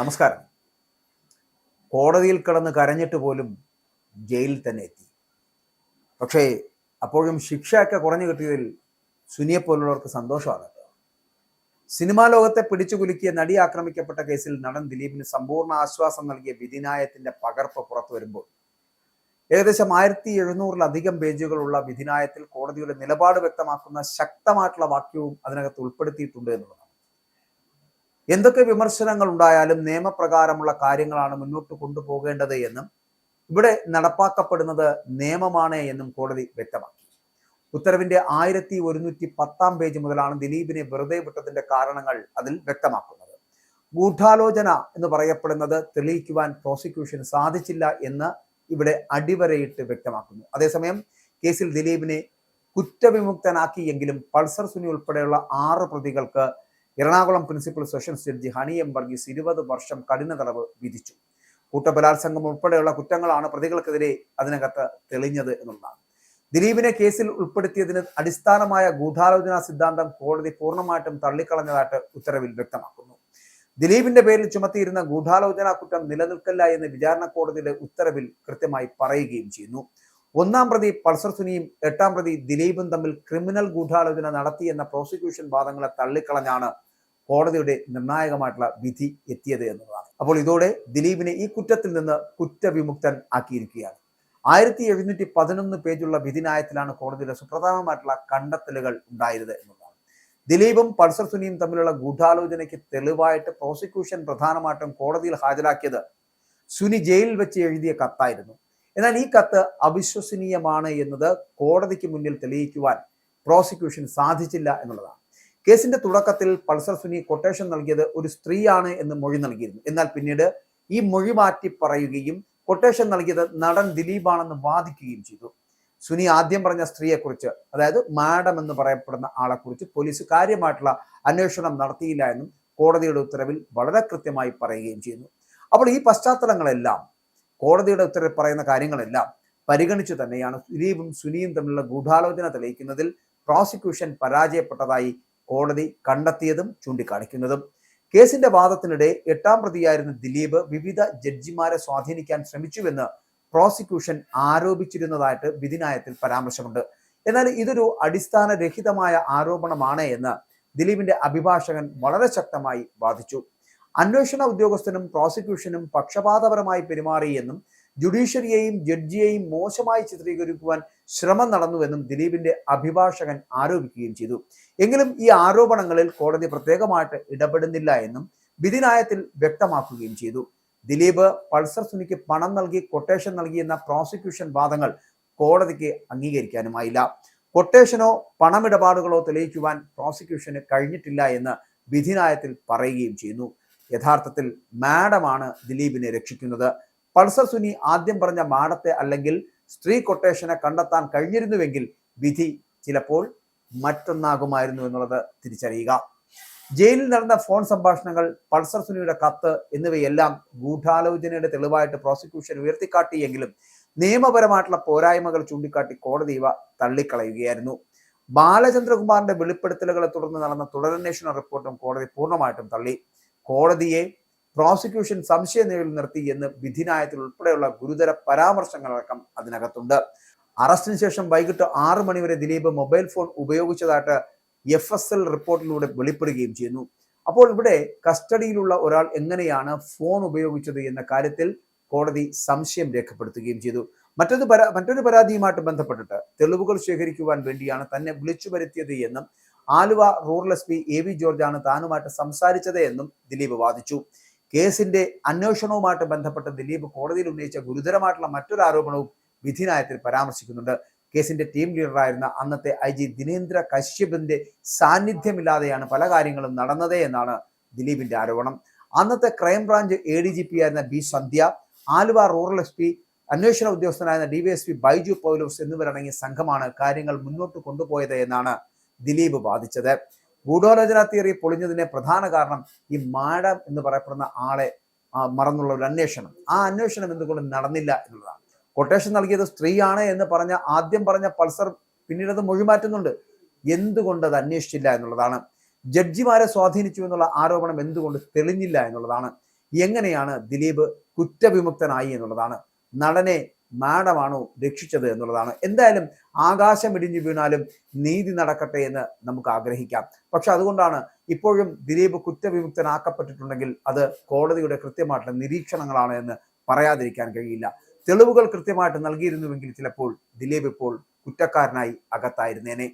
നമസ്കാരം. കോടതിയിൽ കിടന്ന് കരഞ്ഞിട്ട് പോലും ജയിലിൽ തന്നെ എത്തി. പക്ഷേ അപ്പോഴും ശിക്ഷയൊക്കെ കുറഞ്ഞു കിട്ടിയതിൽ സുനിയെപ്പോലുള്ളവർക്ക് സന്തോഷമാണ്. സിനിമാ ലോകത്തെ പിടിച്ചു കുലുക്കിയ നടി ആക്രമിക്കപ്പെട്ട കേസിൽ നടൻ ദിലീപിന് സമ്പൂർണ്ണ ആശ്വാസം നൽകിയ വിധിന്യായത്തിന്റെ പകർപ്പ് പുറത്തു വരുമ്പോൾ ഏകദേശം 1700-ലധികം പേജുകളുള്ള വിധിന്യായത്തിൽ കോടതിയുടെ നിലപാട് വ്യക്തമാക്കുന്ന ശക്തമായിട്ടുള്ള വാക്യവും അതിനകത്ത് ഉൾപ്പെടുത്തിയിട്ടുണ്ട് എന്നുള്ളതാണ്. എന്തൊക്കെ വിമർശനങ്ങൾ ഉണ്ടായാലും നിയമപ്രകാരമുള്ള കാര്യങ്ങളാണ് മുന്നോട്ട് കൊണ്ടുപോകേണ്ടത് എന്നും ഇവിടെ നടപ്പാക്കപ്പെടുന്നത് നിയമമാണ് എന്നും കോടതി വ്യക്തമാക്കി. ഉത്തരവിന്റെ 1110 പേജ് മുതലാണ് ദിലീപിനെ വെറുതെ വിട്ടതിന്റെ കാരണങ്ങൾ അതിൽ വ്യക്തമാക്കുന്നത്. ഗൂഢാലോചന എന്ന് പറയപ്പെടുന്നത് തെളിയിക്കുവാൻ പ്രോസിക്യൂഷന് സാധിച്ചില്ല എന്ന് ഇവിടെ അടിവരയിട്ട് വ്യക്തമാക്കുന്നു. അതേസമയം കേസിൽ ദിലീപിനെ കുറ്റവിമുക്തനാക്കിയെങ്കിലും പൾസർ സുനി ഉൾപ്പെടെയുള്ള 6 പ്രതികൾക്ക് Ernakulam principal sessions judge honey M Varghese 20 വർഷം കഠിന തടവ് വിധിച്ചു. കൂട്ടബലാത്സംഗം ഉൾപ്പെടെയുള്ള കുറ്റങ്ങളാണ് പ്രതികൾക്കെതിരെ അതിനകത്ത് തെളിഞ്ഞത് എന്നുള്ളതാണ്. ദിലീപിനെ കേസിൽ ഉൾപ്പെടുത്തിയതിന് അടിസ്ഥാനമായ ഗൂഢാലോചന സിദ്ധാന്തം കോടതി പൂർണ്ണമായിട്ടും തള്ളിക്കളഞ്ഞതായിട്ട് ഉത്തരവിൽ വ്യക്തമാക്കുന്നു. ദിലീപിന്റെ പേരിൽ ചുമത്തിയിരുന്ന ഗൂഢാലോചന കുറ്റം നിലനിൽക്കില്ല എന്ന് വിചാരണ കോടതിയുടെ ഉത്തരവിൽ കൃത്യമായി പറയുകയും ചെയ്യുന്നു. 1-ാം പ്രതി പൾസർ സുനിയും 8-ാം പ്രതി ദിലീപും തമ്മിൽ ക്രിമിനൽ ഗൂഢാലോചന നടത്തിയെന്ന പ്രോസിക്യൂഷൻ വാദങ്ങളെ തള്ളിക്കളഞ്ഞാണ് കോടതിയുടെ നിർണായകമായിട്ടുള്ള വിധി എത്തിയത് എന്നതാണ്. അപ്പോൾ ഇതോടെ ദിലീപിനെ ഈ കുറ്റത്തിൽ നിന്ന് കുറ്റവിമുക്തൻ ആക്കിയിരിക്കുകയാണ്. 1711 പേജുള്ള വിധിന്യായത്തിലാണ് കോടതിയുടെ സുപ്രധാനമായിട്ടുള്ള കണ്ടെത്തലുകൾ ഉണ്ടായത് എന്നതാണ്. ദിലീപും പൾസർ സുനിയും തമ്മിലുള്ള ഗൂഢാലോചനയ്ക്ക് തെളിവായിട്ട് പ്രോസിക്യൂഷൻ പ്രധാനമായിട്ടും കോടതിയിൽ ഹാജരാക്കിയത് സുനി ജയിലിൽ വെച്ച് എഴുതിയ കത്തായിരുന്നു. എന്നാൽ ഈ കത്ത് അവിശ്വസനീയമാണ് എന്നത് കോടതിക്ക് മുന്നിൽ തെളിയിക്കുവാൻ പ്രോസിക്യൂഷൻ സാധിച്ചില്ല എന്നുള്ളതാണ്. കേസിന്റെ തുടക്കത്തിൽ പൾസർ സുനി കൊട്ടേഷൻ നൽകിയത് ഒരു സ്ത്രീയാണ് എന്ന് മൊഴി നൽകിയിരുന്നു. എന്നാൽ പിന്നീട് ഈ മൊഴി മാറ്റി പറയുകയും കൊട്ടേഷൻ നൽകിയത് നടൻ ദിലീപാണെന്ന് വാദിക്കുകയും ചെയ്തു. സുനി ആദ്യം പറഞ്ഞ സ്ത്രീയെക്കുറിച്ച്, അതായത് മാഡം എന്ന് പറയപ്പെടുന്ന ആളെക്കുറിച്ച് പോലീസ് കാര്യമായിട്ടുള്ള അന്വേഷണം നടത്തിയില്ല എന്നും കോടതിയുടെ ഉത്തരവിൽ വളരെ കൃത്യമായി പറയുകയും ചെയ്യുന്നു. അപ്പോൾ ഈ പശ്ചാത്തലങ്ങളെല്ലാം, കോടതിയുടെ ഉത്തരവിൽ പറയുന്ന കാര്യങ്ങളെല്ലാം പരിഗണിച്ചു തന്നെയാണ് ദിലീപും സുനിയും തമ്മിലുള്ള ഗൂഢാലോചന തെളിയിക്കുന്നതിൽ പ്രോസിക്യൂഷൻ പരാജയപ്പെട്ടതായി കോടതി കണ്ടെത്തിയതും ചൂണ്ടിക്കാണിക്കുന്നതും. കേസിന്റെ വാദത്തിനിടെ 8-ാം പ്രതിയായിരുന്ന ദിലീപ് വിവിധ ജഡ്ജിമാരെ സ്വാധീനിക്കാൻ ശ്രമിച്ചുവെന്ന് പ്രോസിക്യൂഷൻ ആരോപിച്ചിരുന്നതായിട്ട് വിധിന്യായത്തിൽ പരാമർശമുണ്ട്. എന്നാൽ ഇതൊരു അടിസ്ഥാനരഹിതമായ ആരോപണമാണ് എന്ന് ദിലീപിന്റെ അഭിഭാഷകൻ വളരെ ശക്തമായി വാദിച്ചു. അന്വേഷണ ഉദ്യോഗസ്ഥനും പ്രോസിക്യൂഷനും പക്ഷപാതപരമായി പെരുമാറിയെന്നും ജുഡീഷ്യറിയെയും ജഡ്ജിയെയും മോശമായി ചിത്രീകരിക്കുവാൻ ശ്രമം നടന്നുവെന്നും ദിലീപിന്റെ അഭിഭാഷകൻ ആരോപിക്കുകയും ചെയ്തു. എങ്കിലും ഈ ആരോപണങ്ങളിൽ കോടതി പ്രത്യേകമായിട്ട് ഇടപെടുന്നില്ല എന്നും വിധിന്യായത്തിൽ വ്യക്തമാക്കുകയും ചെയ്തു. ദിലീപ് പൾസർ സുനിക്ക് പണം നൽകി കൊട്ടേഷൻ നൽകിയെന്ന പ്രോസിക്യൂഷൻ വാദങ്ങൾ കോടതിക്ക് അംഗീകരിക്കാനുമായില്ല. കൊട്ടേഷനോ പണമിടപാടുകളോ തെളിയിക്കുവാൻ പ്രോസിക്യൂഷന് കഴിഞ്ഞിട്ടില്ല എന്ന് വിധിന്യായത്തിൽ പറയുകയും ചെയ്യുന്നു. യഥാർത്ഥത്തിൽ മാഡമാണ് ദിലീപിനെ രക്ഷിക്കുന്നത്. പൾസർ സുനി ആദ്യം പറഞ്ഞ മാഡത്തെ അല്ലെങ്കിൽ സ്ത്രീ കൊട്ടേഷനെ കണ്ടെത്താൻ കഴിഞ്ഞിരുന്നുവെങ്കിൽ വിധി ചിലപ്പോൾ മറ്റൊന്നാകുമായിരുന്നു എന്നുള്ളത് തിരിച്ചറിയുക. ജയിലിൽ നടന്ന ഫോൺ സംഭാഷണങ്ങൾ, പൾസർ സുനിയുടെ കത്ത് എന്നിവയെല്ലാം ഗൂഢാലോചനയുടെ തെളിവായിട്ട് പ്രോസിക്യൂഷൻ ഉയർത്തിക്കാട്ടിയെങ്കിലും നിയമപരമായിട്ടുള്ള പോരായ്മകൾ ചൂണ്ടിക്കാട്ടി കോടതി ഇവ തള്ളിക്കളയുകയായിരുന്നു. ബാലചന്ദ്രകുമാറിന്റെ വെളിപ്പെടുത്തലുകളെ തുടർന്ന് നടന്ന തുടരന്വേഷണ റിപ്പോർട്ടും കോടതി പൂർണ്ണമായിട്ടും തള്ളി. കോടതിയെ പ്രോസിക്യൂഷൻ സംശയനിഴലിൽ നിർത്തി എന്ന് വിധിന്യായത്തിൽ ഉൾപ്പെടെയുള്ള ഗുരുതര പരാമർശങ്ങളടക്കം അതിനകത്തുണ്ട്. അറസ്റ്റിന് ശേഷം വൈകിട്ട് 6 മണി വരെ ദിലീപ് മൊബൈൽ ഫോൺ ഉപയോഗിച്ചതായിട്ട് FSL റിപ്പോർട്ടിലൂടെ വെളിപ്പെടുകയും ചെയ്യുന്നു. അപ്പോൾ ഇവിടെ കസ്റ്റഡിയിലുള്ള ഒരാൾ എങ്ങനെയാണ് ഫോൺ ഉപയോഗിച്ചത് എന്ന കാര്യത്തിൽ കോടതി സംശയം രേഖപ്പെടുത്തുകയും ചെയ്തു. മറ്റൊരു പരാതിയുമായിട്ട് ബന്ധപ്പെട്ടിട്ട് തെളിവുകൾ ശേഖരിക്കുവാൻ വേണ്ടിയാണ് തന്നെ വിളിച്ചു വരുത്തിയത് എന്നും ആലുവ റൂറൽ SP AV ജോർജാണ് താനുമായിട്ട് സംസാരിച്ചത് എന്നും ദിലീപ് വാദിച്ചു. കേസിന്റെ അന്വേഷണവുമായിട്ട് ബന്ധപ്പെട്ട് ദിലീപ് കോടതിയിൽ ഉന്നയിച്ച ഗുരുതരമായിട്ടുള്ള മറ്റൊരു ആരോപണവും വിധിന്യായത്തിൽ പരാമർശിക്കുന്നുണ്ട്. കേസിന്റെ ടീം ലീഡറായിരുന്ന അന്നത്തെ IG ദിനേന്ദ്ര കശ്യപിന്റെ സാന്നിധ്യമില്ലാതെയാണ് പല കാര്യങ്ങളും നടന്നത് എന്നാണ് ദിലീപിന്റെ ആരോപണം. അന്നത്തെ ക്രൈംബ്രാഞ്ച് ADGP ആയിരുന്ന B സന്ധ്യ, ആലുവ റൂറൽ SP അന്വേഷണ ഉദ്യോഗസ്ഥനായിരുന്ന DYSP ബൈജു പൗലോസ് എന്നിവരടങ്ങിയ സംഘമാണ് കാര്യങ്ങൾ മുന്നോട്ട് കൊണ്ടുപോയത് എന്നാണ് ദിലീപ് വാദിച്ചത്. ഗൂഢാലോചന തിയറി പൊളിഞ്ഞതിന്റെ പ്രധാന കാരണം ഈ മാഡം എന്ന് പറയപ്പെടുന്ന ആളെ മറന്നുള്ള ഒരു അന്വേഷണം, ആ അന്വേഷണം എന്തുകൊണ്ട് നടന്നില്ല എന്നുള്ളതാണ്. കൊട്ടേഷൻ നൽകിയത് സ്ത്രീയാണ് എന്ന് ആദ്യം പറഞ്ഞ പൾസർ പിന്നീട് അത് മൊഴി മാറ്റുന്നുണ്ട്. എന്തുകൊണ്ട് അത് അന്വേഷിച്ചില്ല എന്നുള്ളതാണ്. ജഡ്ജിമാരെ സ്വാധീനിച്ചു എന്നുള്ള ആരോപണം എന്തുകൊണ്ട് തെളിഞ്ഞില്ല എന്നുള്ളതാണ്. എങ്ങനെയാണ് ദിലീപ് കുറ്റവിമുക്തനായി എന്നുള്ളതാണ്. നടനെ മാഡമാണോ രക്ഷിച്ചത് എന്നുള്ളതാണ്. എന്തായാലും ആകാശം ഇടിഞ്ഞു വീണാലും നീതി നടക്കട്ടെ എന്ന് നമുക്ക് ആഗ്രഹിക്കാം. പക്ഷെ അതുകൊണ്ടാണ് ഇപ്പോഴും ദിലീപ് കുറ്റവിമുക്തനാക്കപ്പെട്ടിട്ടുണ്ടെങ്കിൽ അത് കോടതിയുടെ കൃത്യമായിട്ടുള്ള നിരീക്ഷണങ്ങളാണ് എന്ന് പറയാതിരിക്കാൻ കഴിയില്ല. തെളിവുകൾ കൃത്യമായിട്ട് നൽകിയിരുന്നുവെങ്കിൽ ചിലപ്പോൾ ദിലീപ് ഇപ്പോൾ കുറ്റക്കാരനായി അകത്തായിരുന്നേനെ.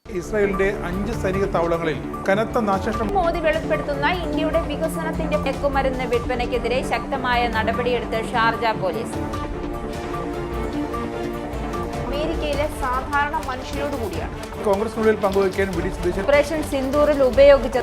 ഇസ്രായേലിന്റെ 5 സൈനിക താവളങ്ങളിൽ കനത്ത നാശനഷ്ടം. മോദി വെളിപ്പെടുത്തുന്ന ഇന്ത്യയുടെ വികസനത്തിന്റെ മയക്കുമരുന്ന് വിൽപ്പനയ്ക്കെതിരെ ശക്തമായ നടപടിയെടുത്ത് ഷാർജ പോലീസ്. അമേരിക്കയിലെ സാധാരണ മനുഷ്യരോട് കൂടിയാണ് കോൺഗ്രസിനുള്ളിൽ പങ്കുവയ്ക്കാൻ വി ഡി സതീശൻ ഓപ്പറേഷൻ സിന്ദൂറിൽ ഉപയോഗിച്ച